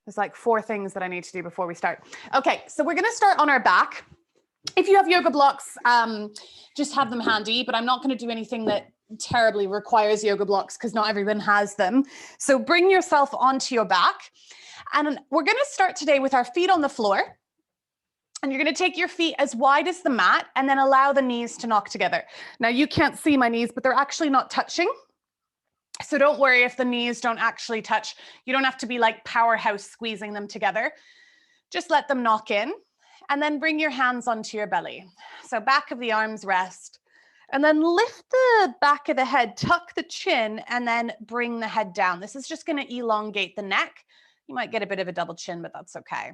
There's like 4 things that I need to do before we start. Okay, so we're gonna start on our back. If you have yoga blocks, just have them handy, but I'm not gonna do anything that terribly requires yoga blocks because not everyone has them. So bring yourself onto your back. And we're gonna start today with our feet on the floor. And you're gonna take your feet as wide as the mat and then allow the knees to knock together. Now you can't see my knees, but they're actually not touching. So don't worry if the knees don't actually touch. You don't have to be like powerhouse squeezing them together. Just let them knock in and then bring your hands onto your belly. So back of the arms rest and then lift the back of the head, tuck the chin and then bring the head down. This is just gonna elongate the neck. You might get a bit of a double chin, but that's okay.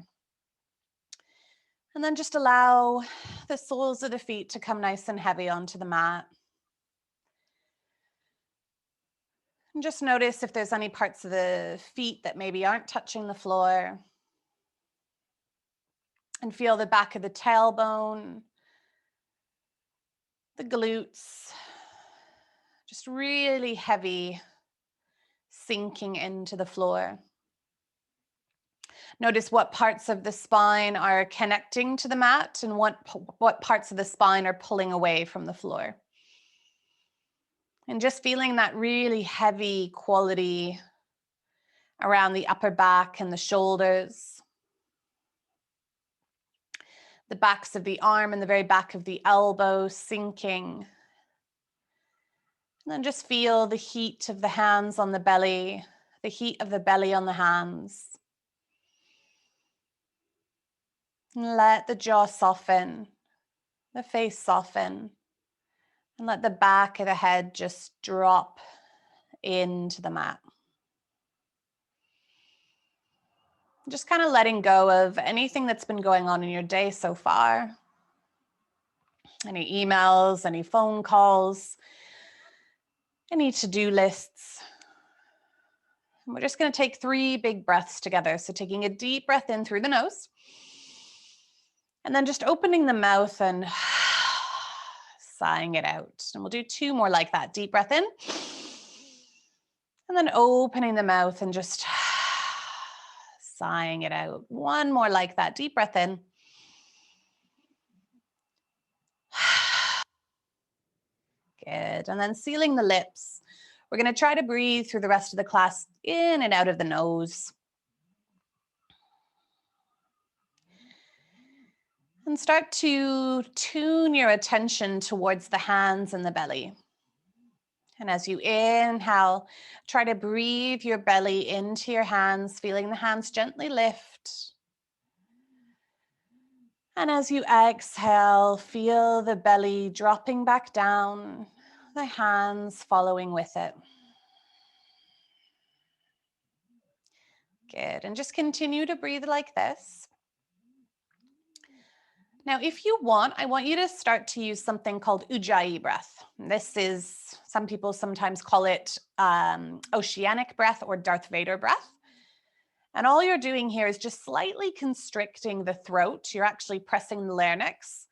And then just allow the soles of the feet to come nice and heavy onto the mat. And just notice if there's any parts of the feet that maybe aren't touching the floor. And feel the back of the tailbone, the glutes, just really heavy, sinking into the floor. Notice what parts of the spine are connecting to the mat and what parts of the spine are pulling away from the floor. And just feeling that really heavy quality around the upper back and the shoulders, the backs of the arm and the very back of the elbow sinking. And then just feel the heat of the hands on the belly, the heat of the belly on the hands. And let the jaw soften, the face soften, and let the back of the head just drop into the mat. Just kind of letting go of anything that's been going on in your day so far. Any emails, any phone calls, any to-do lists. And we're just going to take 3 big breaths together. So taking a deep breath in through the nose. And then just opening the mouth and sighing it out. And we'll do 2 more like that. Deep breath in. And then opening the mouth and just sighing it out. 1 more like that. Deep breath in. Good. And then sealing the lips. We're going to try to breathe through the rest of the class in and out of the nose. And start to tune your attention towards the hands and the belly. And as you inhale, try to breathe your belly into your hands, feeling the hands gently lift. And as you exhale, feel the belly dropping back down, the hands following with it. Good. And just continue to breathe like this. Now, if you want, I want you to start to use something called Ujjayi breath. This is, some people sometimes call it oceanic breath or Darth Vader breath. And all you're doing here is just slightly constricting the throat. You're actually pressing the larynx.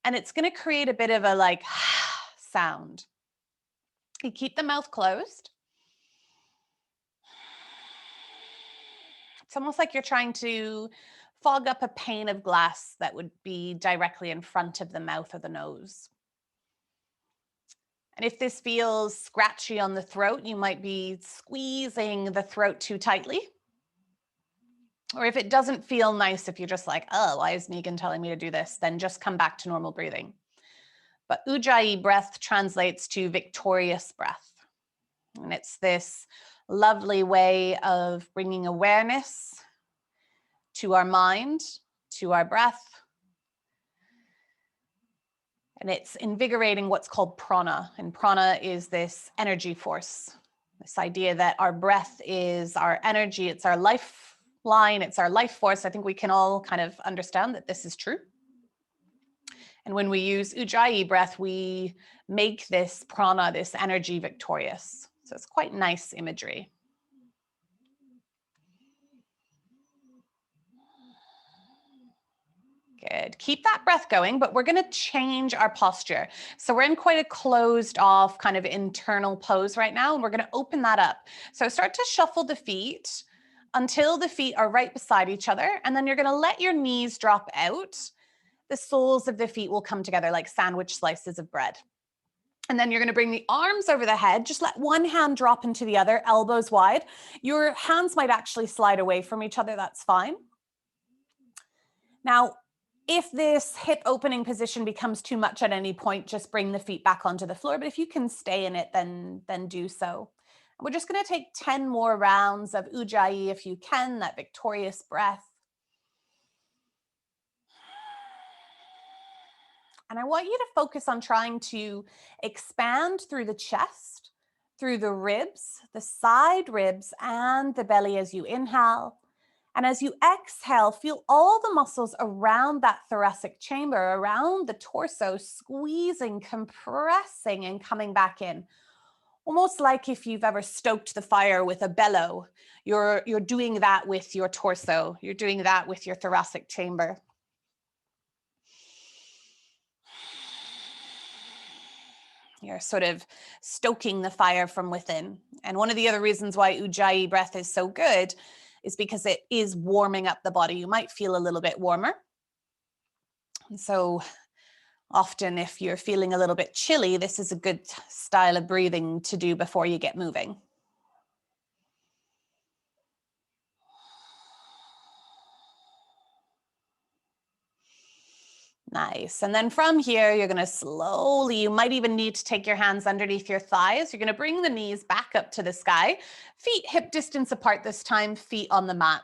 And it's going to create a bit of a like sound. You keep the mouth closed. It's almost like you're trying to fog up a pane of glass that would be directly in front of the mouth or the nose. And if this feels scratchy on the throat, you might be squeezing the throat too tightly. Or if it doesn't feel nice, if you're just like, oh, why is Megan telling me to do this? Then just come back to normal breathing. But Ujjayi breath translates to victorious breath. And it's this lovely way of bringing awareness to our mind, to our breath. And it's invigorating what's called prana. And prana is this energy force, this idea that our breath is our energy, it's our lifeline, it's our life force. I think we can all kind of understand that this is true. And when we use Ujjayi breath, we make this prana, this energy, victorious. So it's quite nice imagery. Good. Keep that breath going, but we're going to change our posture. So we're in quite a closed off kind of internal pose right now, and we're going to open that up. So start to shuffle the feet. until the feet are right beside each other. And then you're going to let your knees drop out. The soles of the feet will come together like sandwich slices of bread. And then you're going to bring the arms over the head. Just let one hand drop into the other, elbows wide. Your hands might actually slide away from each other. That's fine. Now, if this hip opening position becomes too much at any point, just bring the feet back onto the floor. But if you can stay in it, then do so. We're just going to take 10 more rounds of Ujjayi if you can, that victorious breath. And I want you to focus on trying to expand through the chest, through the ribs, the side ribs, and the belly as you inhale. And as you exhale, feel all the muscles around that thoracic chamber, around the torso, squeezing, compressing, and coming back in. Almost like if you've ever stoked the fire with a bellow, you're doing that with your torso. You're doing that with your thoracic chamber. You're sort of stoking the fire from within. And one of the other reasons why Ujjayi breath is so good is because it is warming up the body. You might feel a little bit warmer. And so often if you're feeling a little bit chilly, this is a good style of breathing to do before you get moving. Nice. And then from here, you're going to slowly, you might even need to take your hands underneath your thighs. You're going to bring the knees back up to the sky, feet hip distance apart this time, feet on the mat.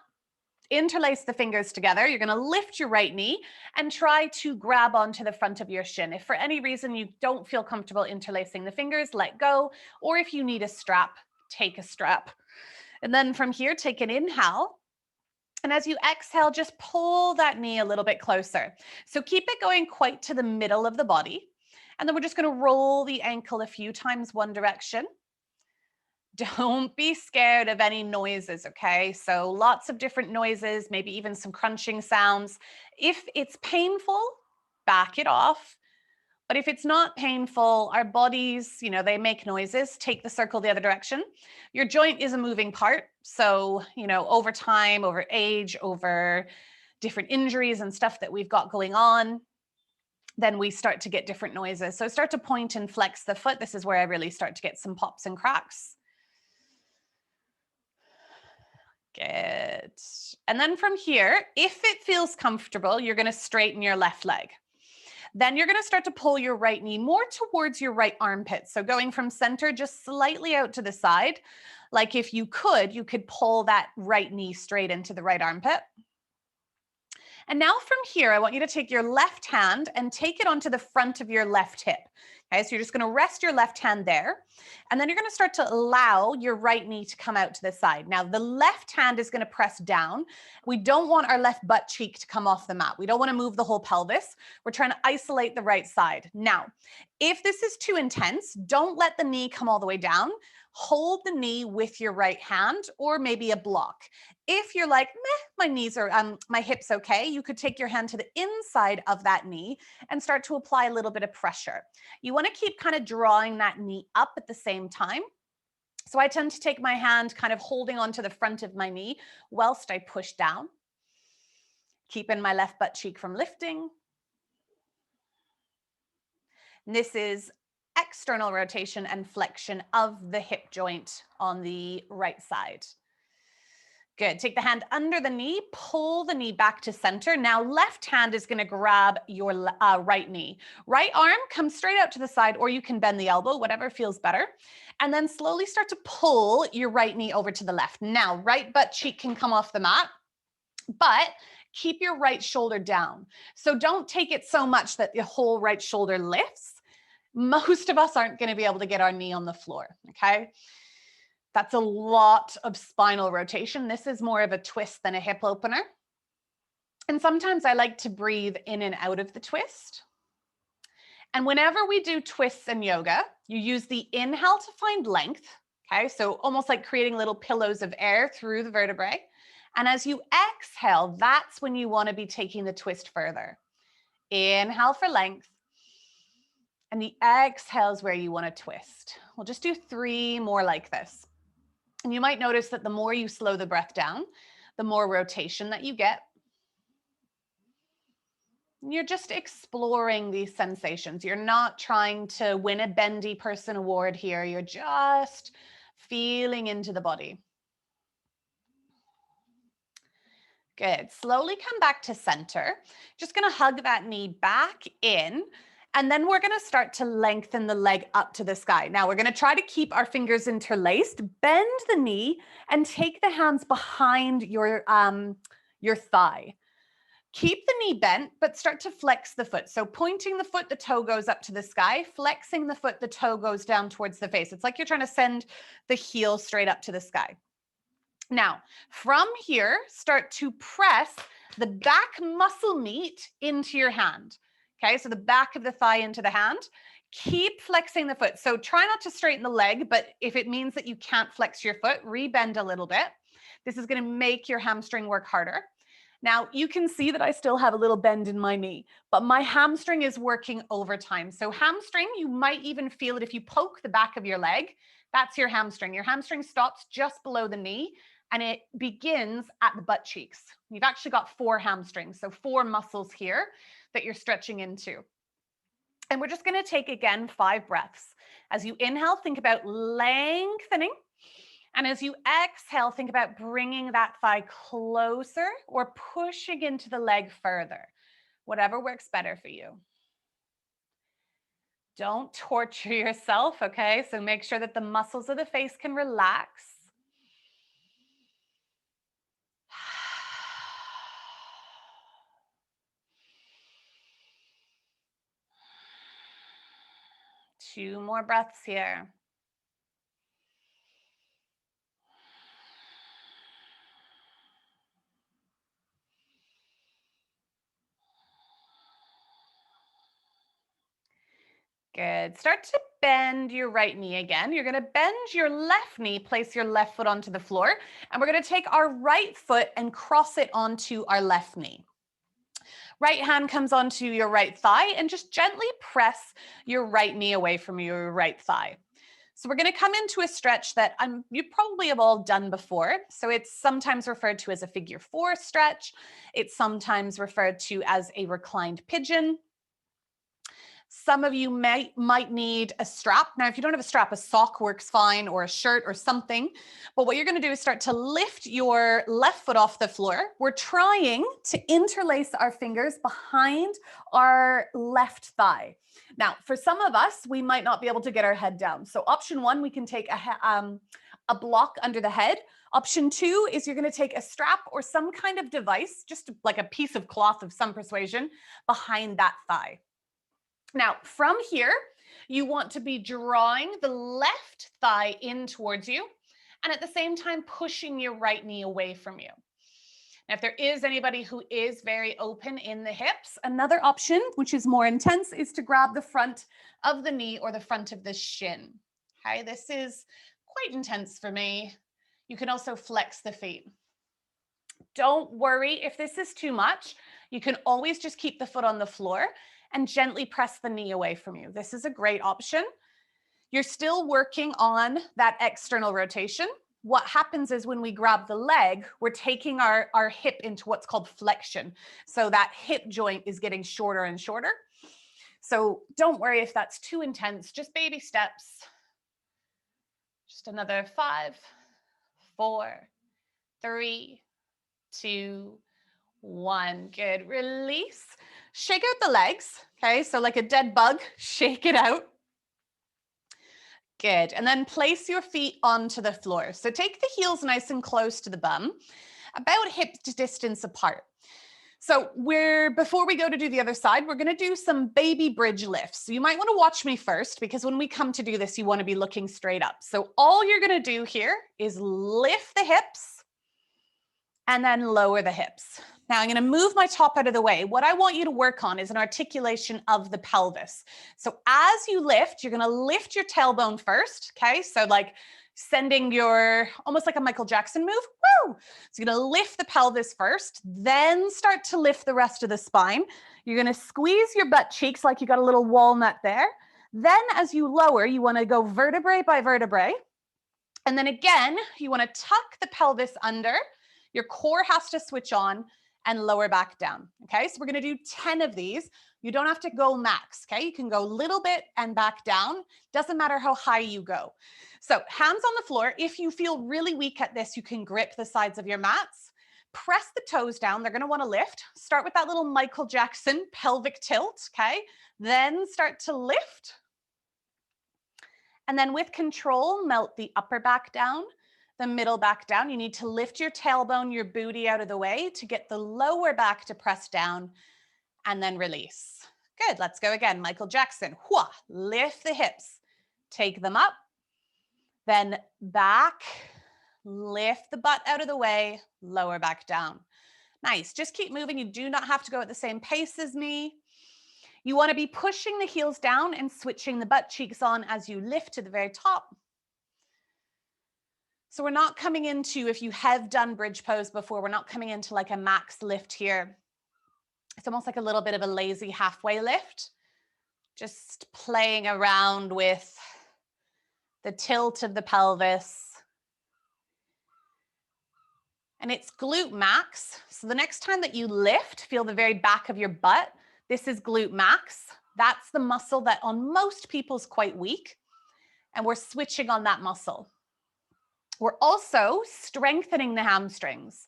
Interlace the fingers together. You're going to lift your right knee and try to grab onto the front of your shin. If for any reason you don't feel comfortable interlacing the fingers, let go. Or if you need a strap, take a strap. And then from here, take an inhale. And as you exhale, just pull that knee a little bit closer. So keep it going quite to the middle of the body. And then we're just going to roll the ankle a few times one direction. Don't be scared of any noises, okay? So lots of different noises, maybe even some crunching sounds. If it's painful, back it off. But if it's not painful, our bodies, they make noises. Take the circle the other direction. Your joint is a moving part. So, over time, over age, over different injuries and stuff that we've got going on, then we start to get different noises. So start to point and flex the foot. This is where I really start to get some pops and cracks. Good. And then from here, if it feels comfortable, you're going to straighten your left leg. Then you're going to start to pull your right knee more towards your right armpit. So going from center, just slightly out to the side. Like if you could pull that right knee straight into the right armpit. And now from here, I want you to take your left hand and take it onto the front of your left hip. Okay, so you're just going to rest your left hand there. And then you're going to start to allow your right knee to come out to the side. Now, the left hand is going to press down. We don't want our left butt cheek to come off the mat. We don't want to move the whole pelvis. We're trying to isolate the right side. Now, if this is too intense, don't let the knee come all the way down. Hold the knee with your right hand or maybe a block. If you're like, meh, my knees are, my hips okay, you could take your hand to the inside of that knee and start to apply a little bit of pressure. You want to keep kind of drawing that knee up at the same time. So I tend to take my hand kind of holding onto the front of my knee whilst I push down. Keeping my left butt cheek from lifting. And this is external rotation and flexion of the hip joint on the right side. Good. Take the hand under the knee, pull the knee back to center. Now, left hand is going to grab your right knee. Right arm comes straight out to the side, or you can bend the elbow, whatever feels better. And then slowly start to pull your right knee over to the left. Now, right butt cheek can come off the mat, but keep your right shoulder down. So don't take it so much that the whole right shoulder lifts. Most of us aren't going to be able to get our knee on the floor, okay? That's a lot of spinal rotation. This is more of a twist than a hip opener. And sometimes I like to breathe in and out of the twist. And whenever we do twists in yoga, you use the inhale to find length, okay? So almost like creating little pillows of air through the vertebrae. And as you exhale, that's when you want to be taking the twist further. Inhale for length. And the exhale is where you want to twist. We'll just do 3 more like this. And you might notice that the more you slow the breath down, the more rotation that you get. You're just exploring these sensations. You're not trying to win a bendy person award here. You're just feeling into the body. Good. Slowly come back to center. Just going to hug that knee back in. And then we're going to start to lengthen the leg up to the sky. Now we're going to try to keep our fingers interlaced, bend the knee, and take the hands behind your thigh. Keep the knee bent, but start to flex the foot. So pointing the foot, the toe goes up to the sky. Flexing the foot, the toe goes down towards the face. It's like you're trying to send the heel straight up to the sky. Now, from here, start to press the back muscle meat into your hand. Okay, so the back of the thigh into the hand. Keep flexing the foot. So try not to straighten the leg, but if it means that you can't flex your foot, rebend a little bit. This is going to make your hamstring work harder. Now, you can see that I still have a little bend in my knee, but my hamstring is working overtime. So hamstring, you might even feel it if you poke the back of your leg. That's your hamstring. Your hamstring stops just below the knee, and it begins at the butt cheeks. You've actually got 4 hamstrings, so 4 muscles here that you're stretching into. And we're just going to take, again, 5 breaths. As you inhale, think about lengthening. And as you exhale, think about bringing that thigh closer or pushing into the leg further, whatever works better for you. Don't torture yourself, okay? So make sure that the muscles of the face can relax. Two more breaths here. Good. Start to bend your right knee again. You're going to bend your left knee, place your left foot onto the floor, and we're going to take our right foot and cross it onto our left knee. Right hand comes onto your right thigh and just gently press your right knee away from your right thigh. So we're going to come into a stretch that you probably have all done before. So it's sometimes referred to as a figure 4 stretch. It's sometimes referred to as a reclined pigeon. Some of you might need a strap. Now, if you don't have a strap, a sock works fine, or a shirt or something. But what you're going to do is start to lift your left foot off the floor. We're trying to interlace our fingers behind our left thigh. Now, for some of us, we might not be able to get our head down. So option 1, we can take a block under the head. Option 2 is you're going to take a strap or some kind of device, just like a piece of cloth of some persuasion, behind that thigh. Now, from here, you want to be drawing the left thigh in towards you, and at the same time, pushing your right knee away from you. Now, if there is anybody who is very open in the hips, another option, which is more intense, is to grab the front of the knee or the front of the shin. Okay, this is quite intense for me. You can also flex the feet. Don't worry if this is too much. You can always just keep the foot on the floor and gently press the knee away from you. This is a great option. You're still working on that external rotation. What happens is when we grab the leg, we're taking our hip into what's called flexion. So that hip joint is getting shorter and shorter. So don't worry if that's too intense, just baby steps. Just another 5, 4, 3, 2, 1. Good. Release. Shake out the legs. Okay, so like a dead bug, shake it out. Good. And then place your feet onto the floor. So take the heels nice and close to the bum, about hip distance apart. So before we go to do the other side, we're going to do some baby bridge lifts. So you might want to watch me first, because when we come to do this, you want to be looking straight up. So all you're going to do here is lift the hips and then lower the hips. Now I'm going to move my top out of the way. What I want you to work on is an articulation of the pelvis. So as you lift, you're going to lift your tailbone first. Okay. So like sending almost like a Michael Jackson move. Woo! So you're going to lift the pelvis first, then start to lift the rest of the spine. You're going to squeeze your butt cheeks like you got a little walnut there. Then as you lower, you want to go vertebrae by vertebrae. And then again, you want to tuck the pelvis under. Your core has to switch on and lower back down. Okay, so we're going to do 10 of these. You don't have to go max. Okay, you can go a little bit and back down. Doesn't matter how high you go. So hands on the floor. If you feel really weak at this, you can grip the sides of your mats. Press the toes down. They're going to want to lift. Start with that little Michael Jackson pelvic tilt. Okay, then start to lift. And then with control, melt the upper back down, the middle back down. You need to lift your tailbone, your booty out of the way to get the lower back to press down, and then release. Good, let's go again. Michael Jackson, Hua. Lift the hips, take them up, then back, lift the butt out of the way, lower back down. Nice, just keep moving. You do not have to go at the same pace as me. You want to be pushing the heels down and switching the butt cheeks on as you lift to the very top. So we're not coming into, if you have done bridge pose before, we're not coming into like a max lift here. It's almost like a little bit of a lazy halfway lift. Just playing around with the tilt of the pelvis. And it's glute max. So the next time that you lift, feel the very back of your butt. This is glute max. That's the muscle that on most people's quite weak. And we're switching on that muscle. We're also strengthening the hamstrings.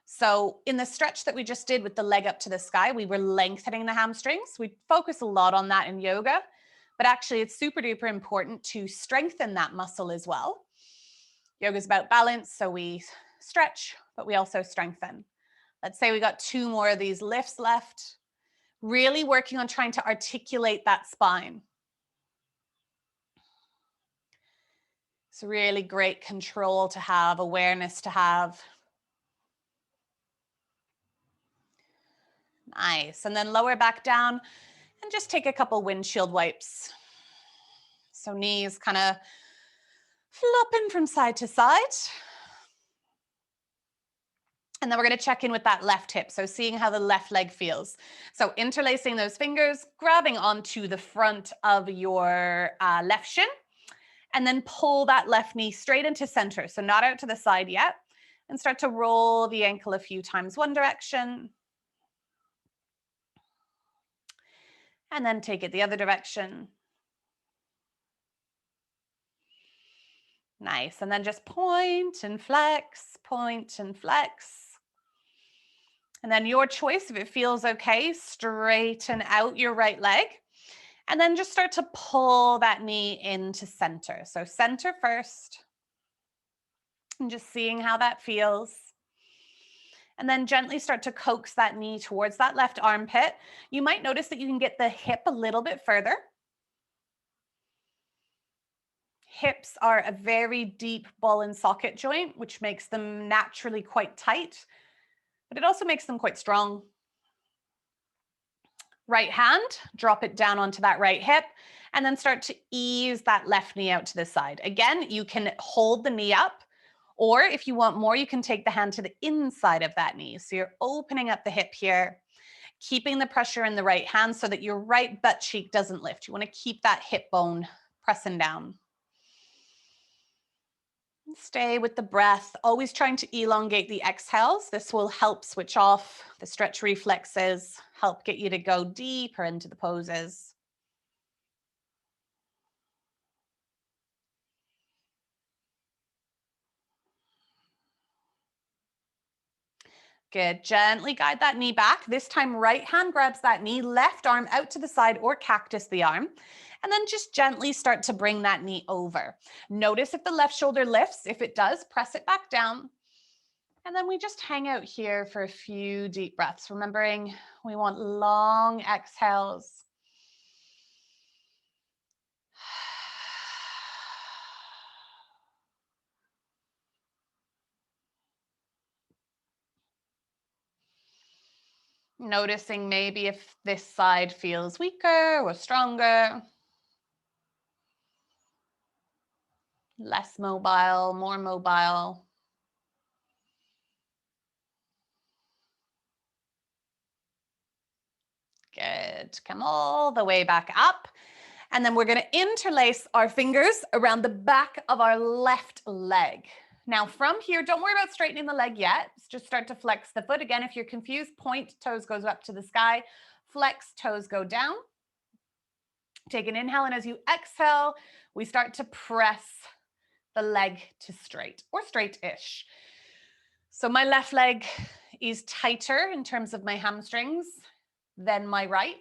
So in the stretch that we just did with the leg up to the sky, we were lengthening the hamstrings. We focus a lot on that in yoga, but actually it's super duper important to strengthen that muscle as well. Yoga is about balance, so we stretch, but we also strengthen. Let's say we got 2 more of these lifts left. Really working on trying to articulate that spine. It's really great control to have, awareness to have. Nice. And then lower back down and just take a couple windshield wipes. So knees kind of flopping from side to side. And then we're going to check in with that left hip. So seeing how the left leg feels. So interlacing those fingers, grabbing onto the front of your left shin, and then pull that left knee straight into center. So not out to the side yet. And start to roll the ankle a few times one direction. And then take it the other direction. Nice. And then just point and flex, point and flex. And then your choice, if it feels okay, straighten out your right leg. And then just start to pull that knee into center. So center first. And just seeing how that feels. And then gently start to coax that knee towards that left armpit. You might notice that you can get the hip a little bit further. Hips are a very deep ball and socket joint, which makes them naturally quite tight, but it also makes them quite strong. Right hand, drop it down onto that right hip, and then start to ease that left knee out to the side. Again, you can hold the knee up, or if you want more, you can take the hand to the inside of that knee. So you're opening up the hip here, keeping the pressure in the right hand so that your right butt cheek doesn't lift. You want to keep that hip bone pressing down. Stay with the breath, always trying to elongate the exhales. This will help switch off the stretch reflexes, help get you to go deeper into the poses. Good. Gently guide that knee back. This time, right hand grabs that knee, left arm out to the side or cactus the arm. And then just gently start to bring that knee over. Notice if the left shoulder lifts. If it does, press it back down. And then we just hang out here for a few deep breaths, remembering we want long exhales. Noticing maybe if this side feels weaker or stronger. Less mobile, more mobile. Good. Come all the way back up. And then we're going to interlace our fingers around the back of our left leg. Now from here, don't worry about straightening the leg yet. Just start to flex the foot. Again, if you're confused, point, toes goes up to the sky, flex, toes go down. Take an inhale, and as you exhale, we start to press the leg to straight or straight-ish. So my left leg is tighter in terms of my hamstrings than my right.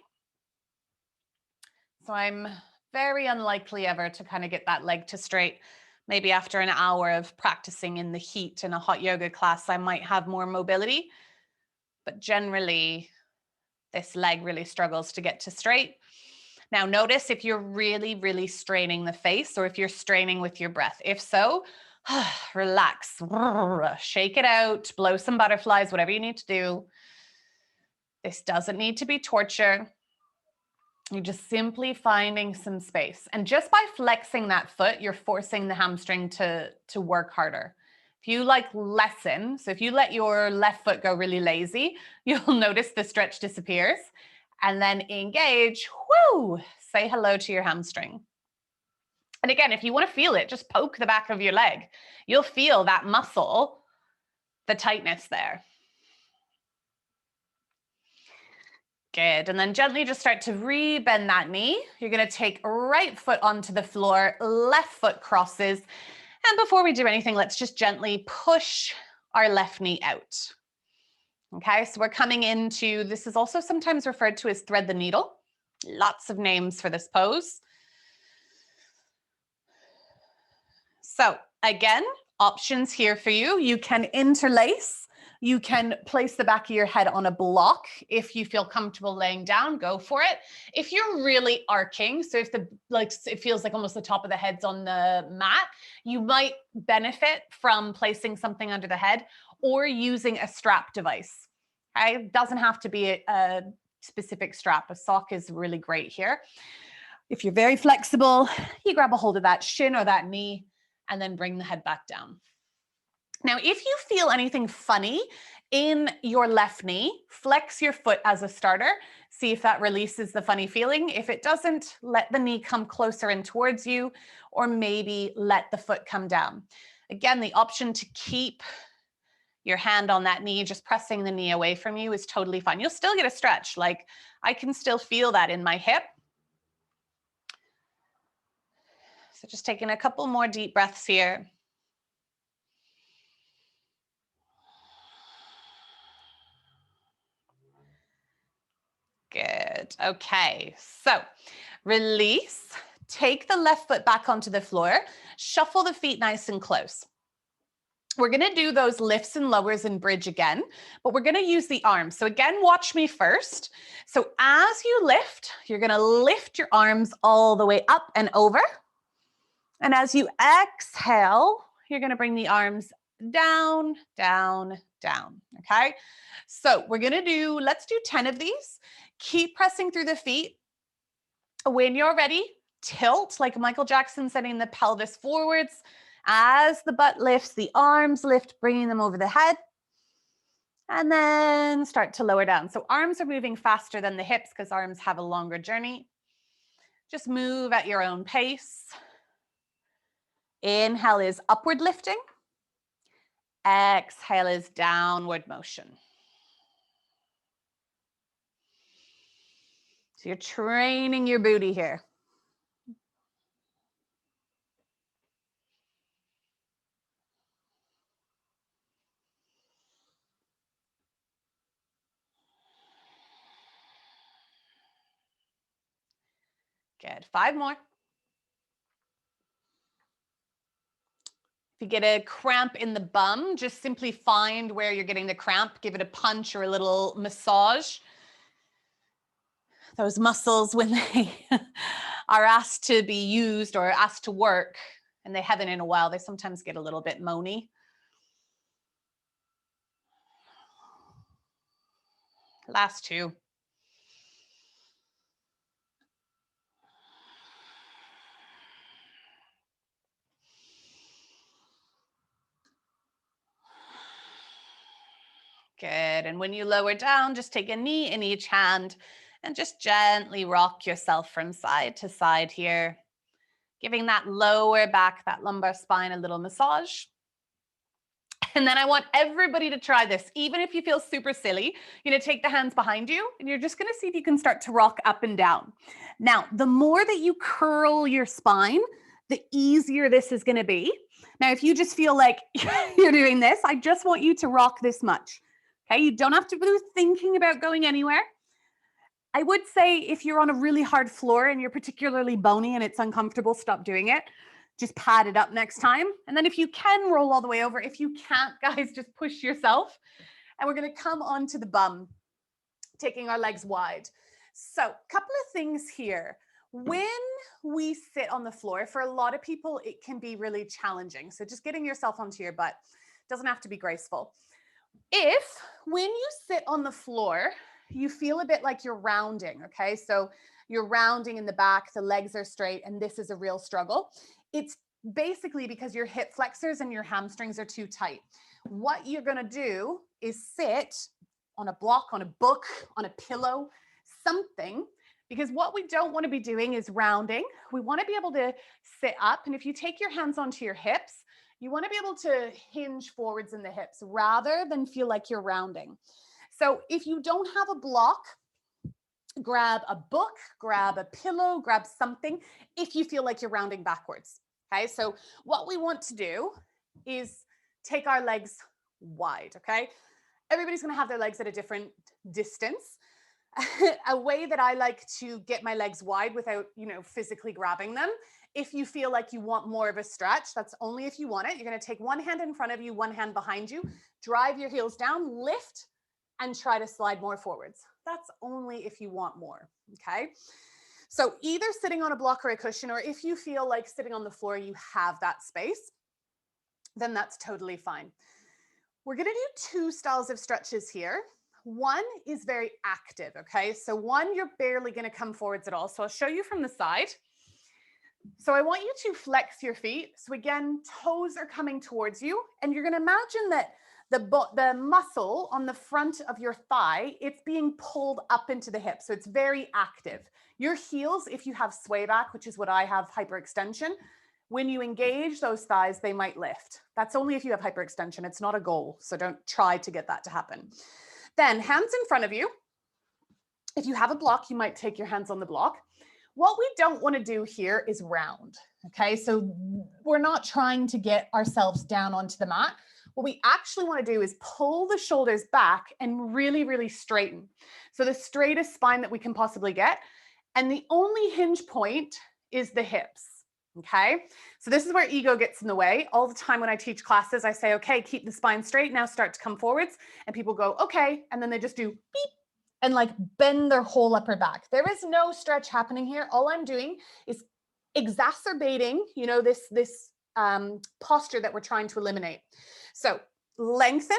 So I'm very unlikely ever to kind of get that leg to straight. Maybe after an hour of practicing in the heat in a hot yoga class, I might have more mobility. But generally, this leg really struggles to get to straight. Now notice if you're really, really straining the face or if you're straining with your breath. If so, relax, shake it out, blow some butterflies, whatever you need to do. This doesn't need to be torture. You're just simply finding some space. And just by flexing that foot, you're forcing the hamstring to work harder. If you like lessen, so if you let your left foot go really lazy, you'll notice the stretch disappears. And then engage, whoo, say hello to your hamstring. And again, if you want to feel it, just poke the back of your leg. You'll feel that muscle, the tightness there. Good. And then gently just start to re-bend that knee. You're going to take right foot onto the floor, left foot crosses. And before we do anything, let's just gently push our left knee out. Okay, so we're coming into, this is also sometimes referred to as thread the needle. Lots of names for this pose. So again, options here for you. You can interlace. You can place the back of your head on a block. If you feel comfortable laying down, go for it. If you're really arcing, so if it feels like almost the top of the head's on the mat, you might benefit from placing something under the head or using a strap device. Okay? It doesn't have to be a specific strap. A sock is really great here. If you're very flexible, you grab a hold of that shin or that knee and then bring the head back down. Now, if you feel anything funny in your left knee, flex your foot as a starter. See if that releases the funny feeling. If it doesn't, let the knee come closer in towards you, or maybe let the foot come down. Again, the option to keep your hand on that knee, just pressing the knee away from you, is totally fine. You'll still get a stretch. Like I can still feel that in my hip. So just taking a couple more deep breaths here. Good. Okay. So release. Take the left foot back onto the floor. Shuffle the feet nice and close. We're going to do those lifts and lowers and bridge again, but we're going to use the arms. So again, watch me first. So as you lift, you're going to lift your arms all the way up and over. And as you exhale, you're going to bring the arms down, down, down. Okay. So we're going to let's do 10 of these. Keep pressing through the feet. When you're ready, tilt like Michael Jackson, sending the pelvis forwards. As the butt lifts, the arms lift, bringing them over the head. And then start to lower down. So arms are moving faster than the hips because arms have a longer journey. Just move at your own pace. Inhale is upward lifting. Exhale is downward motion. So you're training your booty here. Good. 5 more. If you get a cramp in the bum, just simply find where you're getting the cramp, give it a punch or a little massage. Those muscles, when they are asked to be used or asked to work, and they haven't in a while, they sometimes get a little bit moany. Last 2. Good. And when you lower down, just take a knee in each hand And just gently rock yourself from side to side here, giving that lower back, that lumbar spine a little massage. And then I want everybody to try this. Even if you feel super silly, you're going to take the hands behind you and you're just going to see if you can start to rock up and down. Now, the more that you curl your spine, the easier this is going to be. Now, if you just feel like you're doing this, I just want you to rock this much. Okay, you don't have to be thinking about going anywhere. I would say if you're on a really hard floor and you're particularly bony and it's uncomfortable, stop doing it. Just pad it up next time. And then if you can, roll all the way over. If you can't, guys, just push yourself. And we're going to come onto the bum, taking our legs wide. So a couple of things here. When we sit on the floor, for a lot of people, it can be really challenging. So just getting yourself onto your butt doesn't have to be graceful. If when you sit on the floor, you feel a bit like you're rounding, okay? So you're rounding in the back, the legs are straight, and this is a real struggle. It's basically because your hip flexors and your hamstrings are too tight. What you're gonna do is sit on a block, on a book, on a pillow, something, because what we don't wanna be doing is rounding. We wanna be able to sit up, and if you take your hands onto your hips, you wanna be able to hinge forwards in the hips rather than feel like you're rounding. So if you don't have a block, grab a book, grab a pillow, grab something if you feel like you're rounding backwards. Okay, so what we want to do is take our legs wide. Okay, everybody's going to have their legs at a different distance. A way that I like to get my legs wide without, physically grabbing them. If you feel like you want more of a stretch, that's only if you want it. You're going to take one hand in front of you, one hand behind you, drive your heels down, lift, and try to slide more forwards. That's only if you want more, okay? So either sitting on a block or a cushion, or if you feel like sitting on the floor, you have that space, then that's totally fine. We're gonna do two styles of stretches here. One is very active, okay? So one, you're barely gonna come forwards at all. So I'll show you from the side. So I want you to flex your feet. So again, toes are coming towards you, and you're gonna imagine that the muscle on the front of your thigh, it's being pulled up into the hip. So it's very active. Your heels, if you have sway back, which is what I have, hyperextension, when you engage those thighs, they might lift. That's only if you have hyperextension. It's not a goal. So don't try to get that to happen. Then hands in front of you. If you have a block, you might take your hands on the block. What we don't want to do here is round. Okay, so we're not trying to get ourselves down onto the mat. What we actually want to do is pull the shoulders back and really, really straighten. So the straightest spine that we can possibly get. And the only hinge point is the hips. Okay, so this is where ego gets in the way. All the time when I teach classes, I say, okay, keep the spine straight. Now start to come forwards. And people go, okay. And then they just do beep and like bend their whole upper back. There is no stretch happening here. All I'm doing is exacerbating, this posture that we're trying to eliminate. So lengthen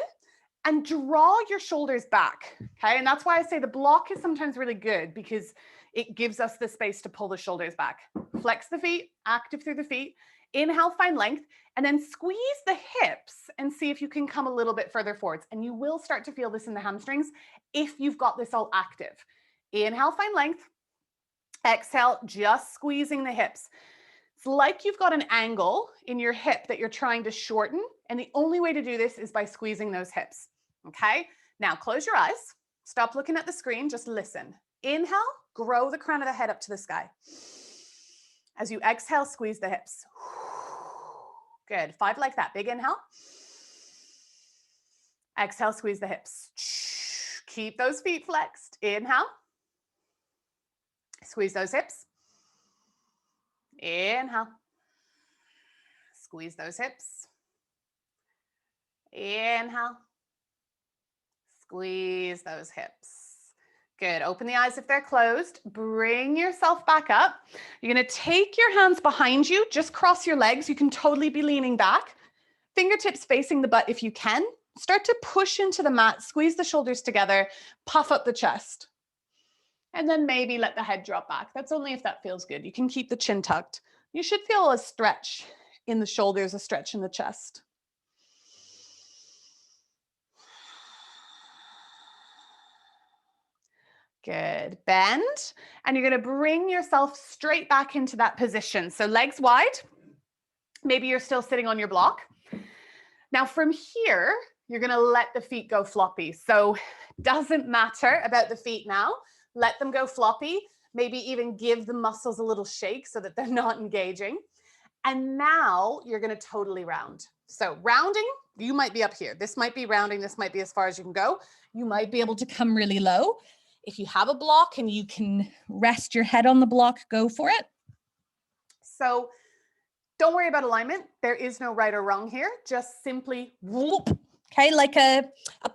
and draw your shoulders back. Okay. And that's why I say the block is sometimes really good, because it gives us the space to pull the shoulders back. Flex the feet, active through the feet. Inhale, find length, and then squeeze the hips and see if you can come a little bit further forwards. And you will start to feel this in the hamstrings if you've got this all active. Inhale, find length. Exhale, just squeezing the hips. It's like you've got an angle in your hip that you're trying to shorten. And the only way to do this is by squeezing those hips. Okay? Now close your eyes. Stop looking at the screen. Just listen. Inhale, grow the crown of the head up to the sky. As you exhale, squeeze the hips. Good. 5 like that. Big inhale. Exhale, squeeze the hips. Keep those feet flexed. Inhale. Squeeze those hips. Inhale. Squeeze those hips. Inhale. Squeeze those hips. Good. Open the eyes if they're closed. Bring yourself back up. You're going to take your hands behind you. Just cross your legs. You can totally be leaning back. Fingertips facing the butt if you can. Start to push into the mat. Squeeze the shoulders together. Puff up the chest. And then maybe let the head drop back. That's only if that feels good. You can keep the chin tucked. You should feel a stretch in the shoulders, a stretch in the chest. Good. Bend, and you're going to bring yourself straight back into that position. So legs wide. Maybe you're still sitting on your block. Now from here, you're going to let the feet go floppy. So doesn't matter about the feet now. Let them go floppy. Maybe even give the muscles a little shake so that they're not engaging. And now you're going to totally round. So rounding, you might be up here. This might be rounding. This might be as far as you can go. You might be able to come really low. If you have a block and you can rest your head on the block, go for it. So don't worry about alignment. There is no right or wrong here. Just simply whoop. Okay, like a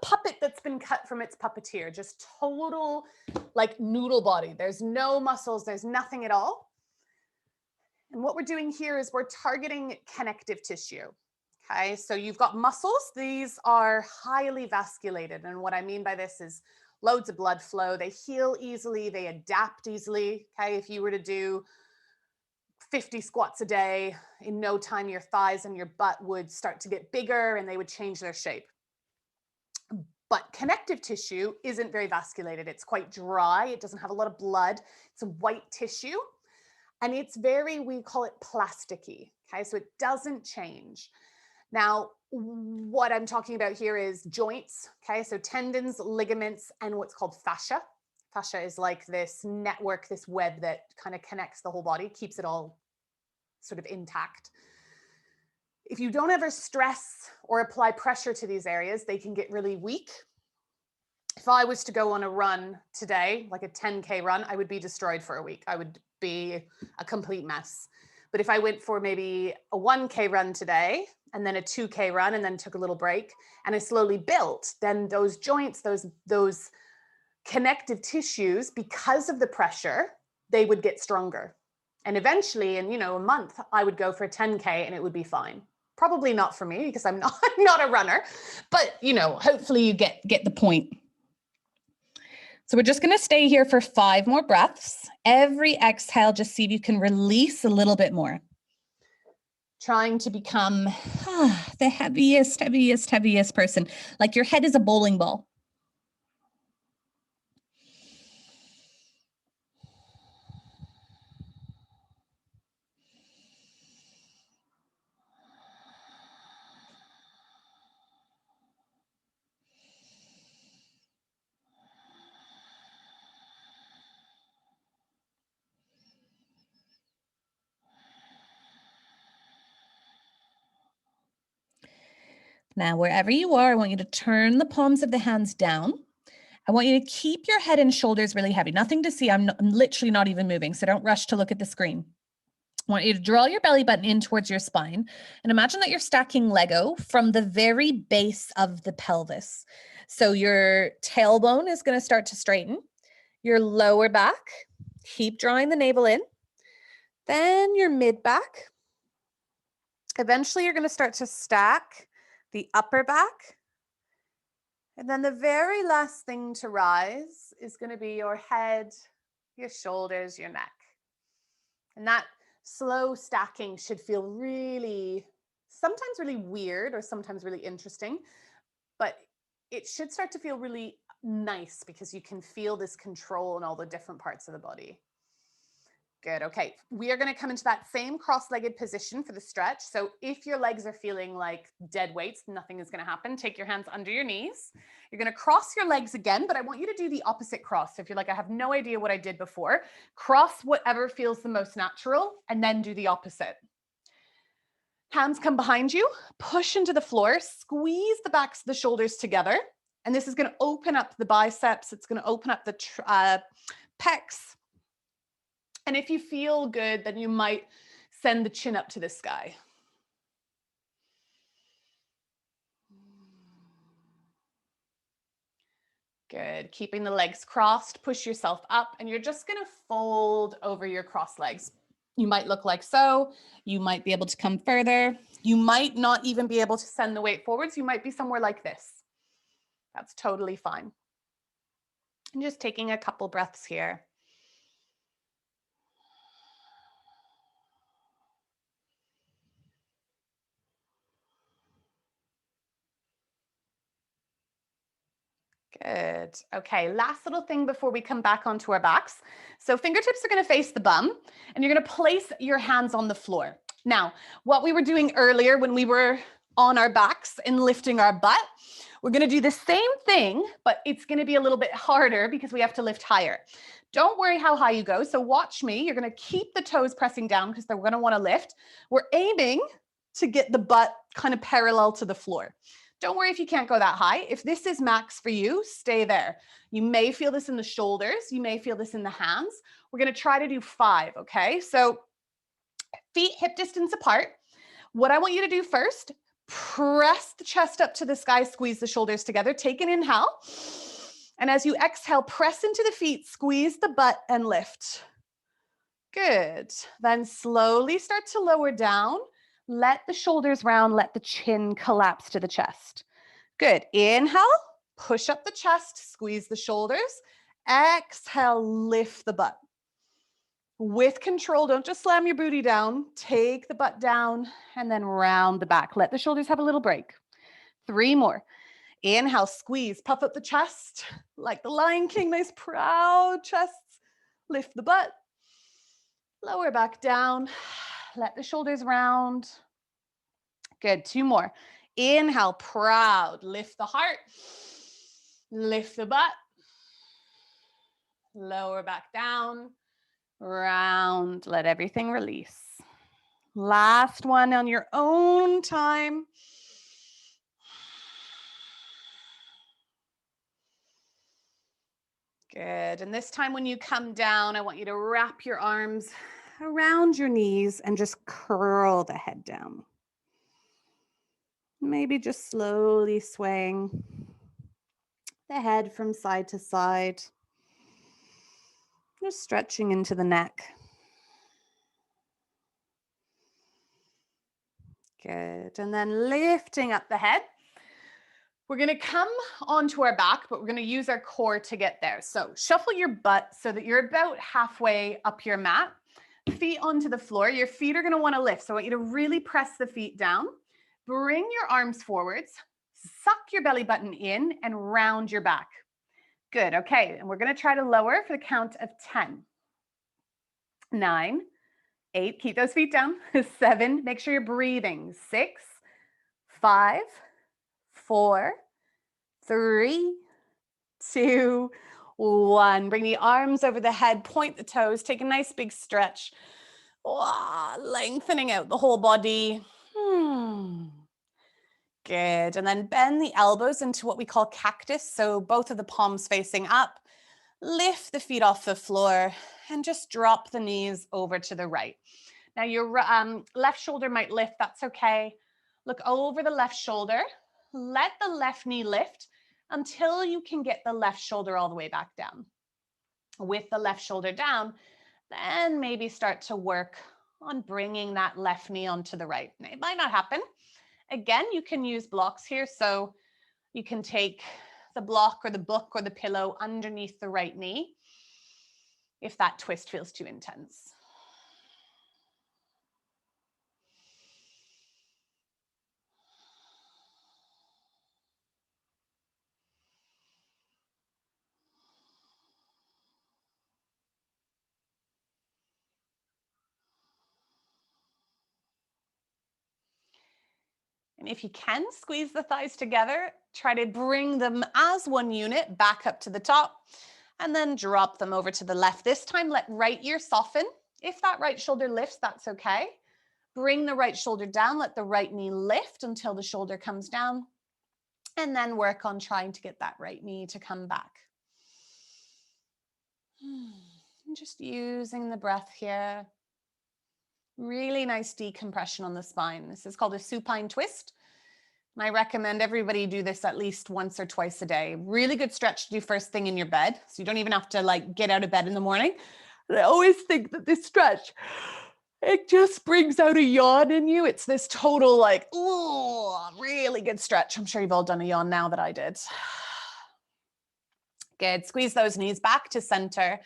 puppet that's been cut from its puppeteer. Just total like noodle body. There's no muscles. There's nothing at all. And what we're doing here is we're targeting connective tissue. Okay, so you've got muscles. These are highly vasculated. And what I mean by this is loads of blood flow. They heal easily. They adapt easily. Okay, if you were to do 50 squats a day, in no time your thighs and your butt would start to get bigger and they would change their shape. But connective tissue isn't very vasculated. It's quite dry. It doesn't have a lot of blood. It's a white tissue. And it's very, we call it plasticky. Okay, so it doesn't change. Now, what I'm talking about here is joints. Okay, so tendons, ligaments, and what's called fascia. Fascia is like this network, this web that kind of connects the whole body, keeps it all sort of intact. If you don't ever stress or apply pressure to these areas, they can get really weak. If I was to go on a run today, like a 10K run, I would be destroyed for a week. I would be a complete mess. But if I went for maybe a 1K run today and then a 2K run and then took a little break and I slowly built, then those joints, those connective tissues, because of the pressure, they would get stronger. And eventually in, a month, I would go for a 10K and it would be fine. Probably not for me because I'm not a runner, but hopefully you get the point. So we're just going to stay here for 5 more breaths. Every exhale, just see if you can release a little bit more. Trying to become the heaviest person. Like your head is a bowling ball. Now, wherever you are, I want you to turn the palms of the hands down. I want you to keep your head and shoulders really heavy. Nothing to see. I'm literally not even moving, so don't rush to look at the screen. I want you to draw your belly button in towards your spine and imagine that you're stacking Lego from the very base of the pelvis. So your tailbone is going to start to straighten. Your lower back, keep drawing the navel in. Then your mid back. Eventually, you're going to start to stack the upper back. And then the very last thing to rise is going to be your head, your shoulders, your neck. And that slow stacking should feel sometimes really weird or sometimes really interesting, but it should start to feel really nice because you can feel this control in all the different parts of the body. Good. Okay. We are going to come into that same cross-legged position for the stretch. So if your legs are feeling like dead weights, nothing is going to happen. Take your hands under your knees. You're going to cross your legs again, but I want you to do the opposite cross. So if you're like, I have no idea what I did before, cross whatever feels the most natural and then do the opposite. Hands come behind you, push into the floor, squeeze the backs of the shoulders together. And this is going to open up the biceps. It's going to open up the pecs. And if you feel good, then you might send the chin up to the sky. Good. Keeping the legs crossed, push yourself up, and you're just going to fold over your crossed legs. You might look like so. You might be able to come further. You might not even be able to send the weight forwards. You might be somewhere like this. That's totally fine. And just taking a couple breaths here. Good. Okay, last little thing before we come back onto our backs. So fingertips are going to face the bum and you're going to place your hands on the floor. Now, what we were doing earlier when we were on our backs and lifting our butt, we're going to do the same thing, but it's going to be a little bit harder because we have to lift higher. Don't worry how high you go. So watch me. You're going to keep the toes pressing down because they're going to want to lift. We're aiming to get the butt kind of parallel to the floor. Don't worry if you can't go that high. If this is max for you, stay there. You may feel this in the shoulders. You may feel this in the hands. We're going to try to do 5, okay? So feet hip distance apart. What I want you to do first, press the chest up to the sky, squeeze the shoulders together. Take an inhale. And as you exhale, press into the feet, squeeze the butt and lift. Good. Then slowly start to lower down. Let the shoulders round, let the chin collapse to the chest. Good. Inhale, push up the chest, squeeze the shoulders. Exhale, lift the butt. With control, don't just slam your booty down. Take the butt down and then round the back. Let the shoulders have a little break. 3 more. Inhale, squeeze, puff up the chest like the Lion King, nice proud chests. Lift the butt. Lower back down. Let the shoulders round. Good. 2 more. Inhale, proud. Lift the heart. Lift the butt. Lower back down. Round. Let everything release. Last one on your own time. Good. And this time when you come down, I want you to wrap your arms around your knees and just curl the head down. Maybe just slowly swaying the head from side to side. Just stretching into the neck. Good. And then lifting up the head. We're going to come onto our back, but we're going to use our core to get there. So shuffle your butt so that you're about halfway up your mat. Feet onto the floor. Your feet are going to want to lift. So I want you to really press the feet down. Bring your arms forwards. Suck your belly button in and round your back. Good. Okay. And we're going to try to lower for the count of 10. 9, 8. Keep those feet down. 7. Make sure you're breathing. 6, 5, 4, 3, 2, 1. Bring the arms over the head, point the toes, take a nice big stretch. Lengthening out the whole body. Good. And then bend the elbows into what we call cactus. So both of the palms facing up. Lift the feet off the floor and just drop the knees over to the right. Now your left shoulder might lift. That's okay. Look over the left shoulder. Let the left knee lift until you can get the left shoulder all the way back down. With the left shoulder down, then maybe start to work on bringing that left knee onto the right. It might not happen. Again, you can use blocks here. So you can take the block or the book or the pillow underneath the right knee if that twist feels too intense. And if you can, squeeze the thighs together. Try to bring them as one unit back up to the top and then drop them over to the left. This time, let right ear soften. If that right shoulder lifts, that's okay. Bring the right shoulder down. Let the right knee lift until the shoulder comes down. And then work on trying to get that right knee to come back. Just using the breath here. Really nice decompression on the spine. This is called a supine twist. And I recommend everybody do this at least once or twice a day. Really good stretch to do first thing in your bed. So you don't even have to get out of bed in the morning. And I always think that this stretch, it just brings out a yawn in you. It's this total really good stretch. I'm sure you've all done a yawn now that I did. Good. Squeeze those knees back to center.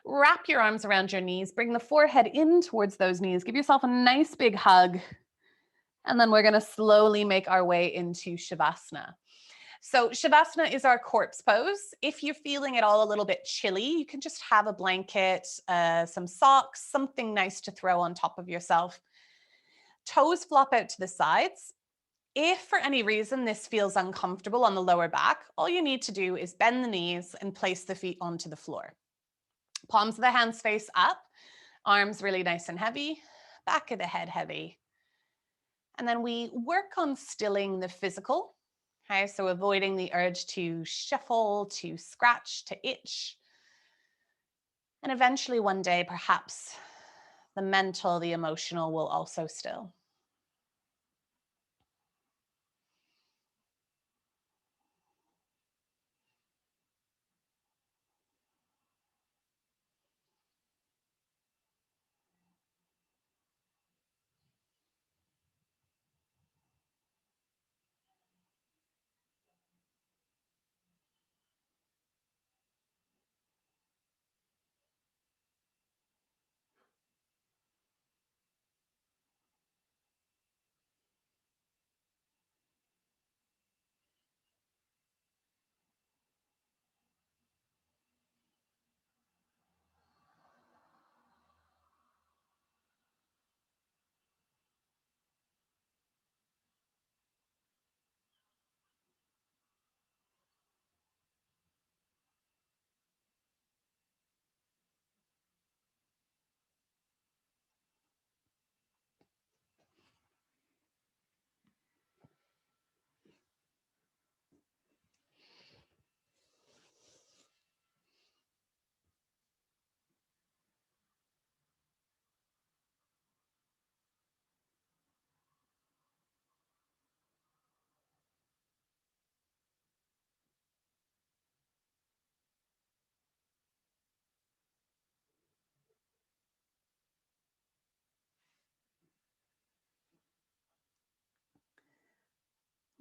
Wrap your arms around your knees. Bring the forehead in towards those knees. Give yourself a nice big hug. And then we're going to slowly make our way into Shavasana. So Shavasana is our corpse pose. If you're feeling at all a little bit chilly, you can just have a blanket, some socks, something nice to throw on top of yourself. Toes flop out to the sides. If for any reason this feels uncomfortable on the lower back, all you need to do is bend the knees and place the feet onto the floor. Palms of the hands face up, arms really nice and heavy, back of the head heavy. And then we work on stilling the physical. Okay, so avoiding the urge to shuffle, to scratch, to itch. And eventually one day, perhaps the mental, the emotional will also still.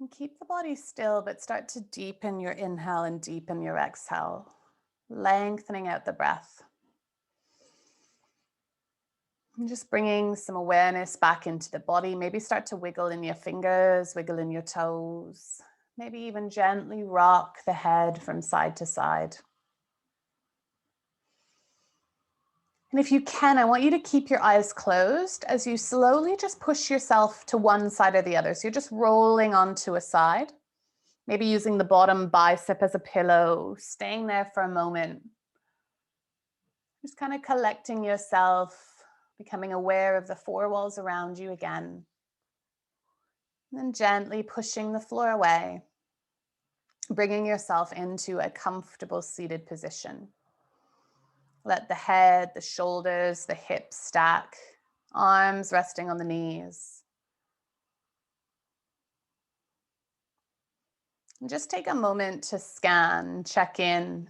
And keep the body still, but start to deepen your inhale and deepen your exhale, lengthening out the breath. And just bringing some awareness back into the body. Maybe start to wiggle in your fingers, wiggle in your toes. Maybe even gently rock the head from side to side. And if you can, I want you to keep your eyes closed as you slowly just push yourself to one side or the other. So you're just rolling onto a side, maybe using the bottom bicep as a pillow, staying there for a moment. Just kind of collecting yourself, becoming aware of the four walls around you again. And then gently pushing the floor away, bringing yourself into a comfortable seated position. Let the head, the shoulders, the hips stack, arms resting on the knees. And just take a moment to scan, check in.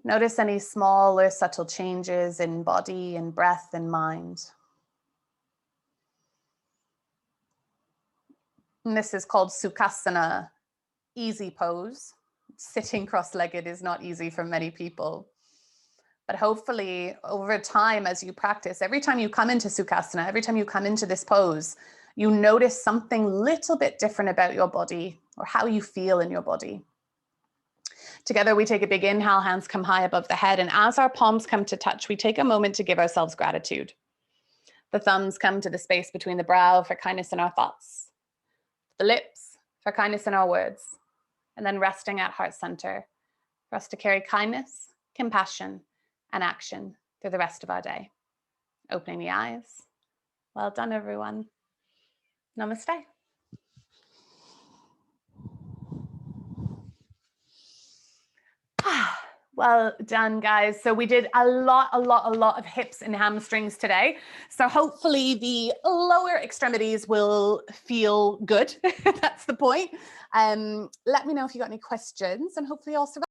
Notice any small or subtle changes in body and breath and mind. And this is called Sukhasana, easy pose. Sitting cross-legged is not easy for many people. But hopefully over time, as you practice, every time you come into Sukhasana, every time you come into this pose, you notice something little bit different about your body or how you feel in your body. Together, we take a big inhale, hands come high above the head. And as our palms come to touch, we take a moment to give ourselves gratitude. The thumbs come to the space between the brow for kindness in our thoughts, the lips for kindness in our words, and then resting at heart center for us to carry kindness, compassion, and action through the rest of our day. Opening the eyes. Well done, everyone. Namaste. Well done, guys. So we did a lot of hips and hamstrings today. So hopefully the lower extremities will feel good. That's the point. Let me know if you got any questions, and hopefully also